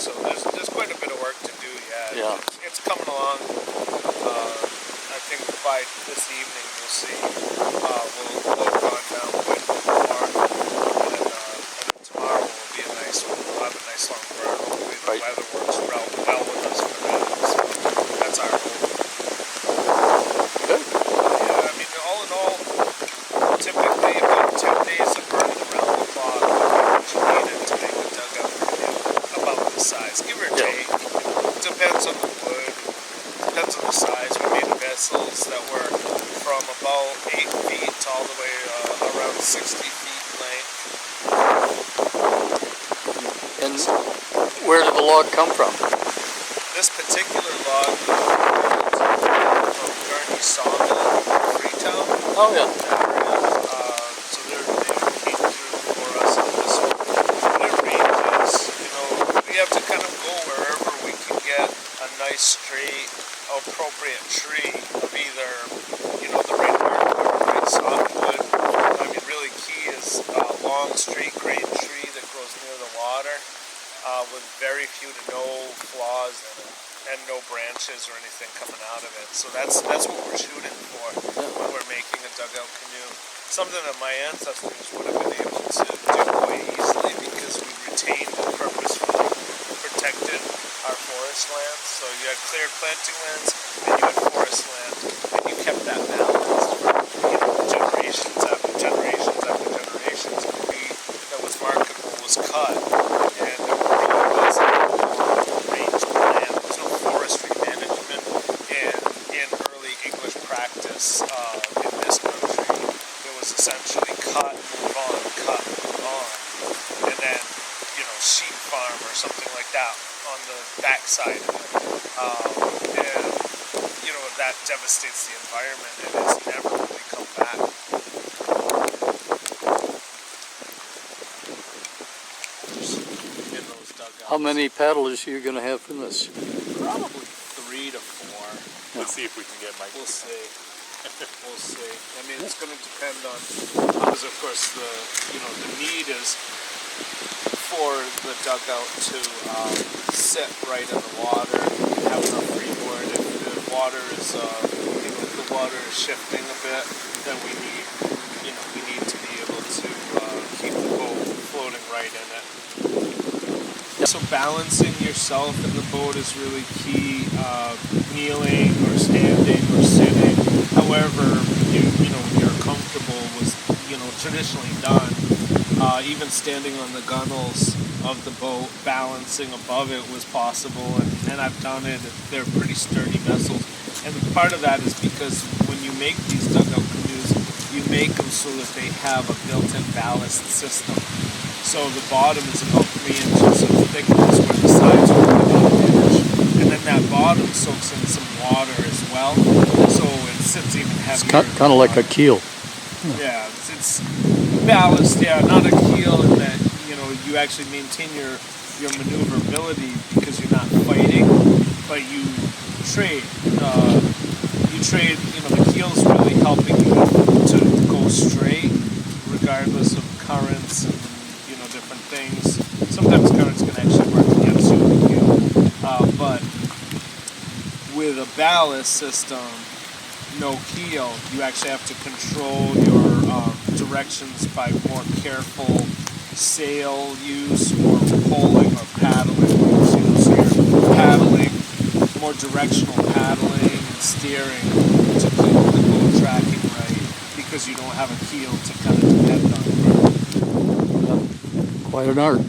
So there's quite a bit of work to do yet. Yeah. It's coming along. I think by this evening we'll see. We'll have gone down quite a bit more, and then tomorrow will be a nice one. We'll have a nice long burn. Hopefully the weather works well with us for that. So that's our hope. Good. Yeah, I mean, all in all, typically about 10 days of burning around the clock is what you needed to make a dugout about this size, give or take. Depends on the wood, depends on the size. We made vessels that were from about 8 feet to all the way around 60 feet in length. And where did the log come from? This particular log from Garney Sawmill in Freetown. Oh yeah. So they came through for us on this one. Their ranges, we have to kind of go wherever we can get a nice straight, appropriate tree of either, the right hardwood or right softwood. I mean, really key is a long, straight grain tree that grows near the water, with very few to no flaws in it, and no branches or anything coming out of it. So that's what we're shooting for when we're making a dugout canoe. Something that my ancestors would have been able to do quite easily because we retained and purposefully protected our forest lands. So you had cleared planting lands and you had forest land, and you kept that balance for generations after generations after generations. Everything that was marketable was cut, and there really wasn't long-range plan. There was no forestry management in early English practice in this country. It was essentially cut, move on, cut, move on, and then sheep farm or something like that on the backside of it. And that devastates the environment, and it's never really come back. In those dugouts. How many paddlers are you going to have in this? Probably 3 to 4. Let's see if we can get Mike. We'll see. We'll see. I mean, it's going to depend on, because of course the need is for the dugout to sit right in the water, have enough freeboard. If the water is, the water is shifting a bit, then we need to be able to keep the boat floating right in it. So balancing yourself in the boat is really key. Kneeling or standing or sitting, however you're comfortable, was traditionally done. Even standing on the gunnels of the boat, balancing above it was possible, and I've done it. They're pretty sturdy vessels, and part of that is because when you make these dugout canoes, you make them so that they have a built-in ballast system. So the bottom is about 3 inches of thickness, where the sides are about 1 inch, and then that bottom soaks in some water as well, so it sits even heavier. It's kind of like a keel. Yeah, it's ballast, not a keel, in that you actually maintain your maneuverability because you're not fighting, but you trade. The keel's really helping you to go straight, regardless of currents and different things. Sometimes currents can actually work against you with the keel, but with a ballast system, no keel, you actually have to control your directions by more careful sail use or poling or paddling use. So you're paddling, more directional paddling and steering to keep the boat tracking right, because you don't have a keel to kind of depend on. Quite an art.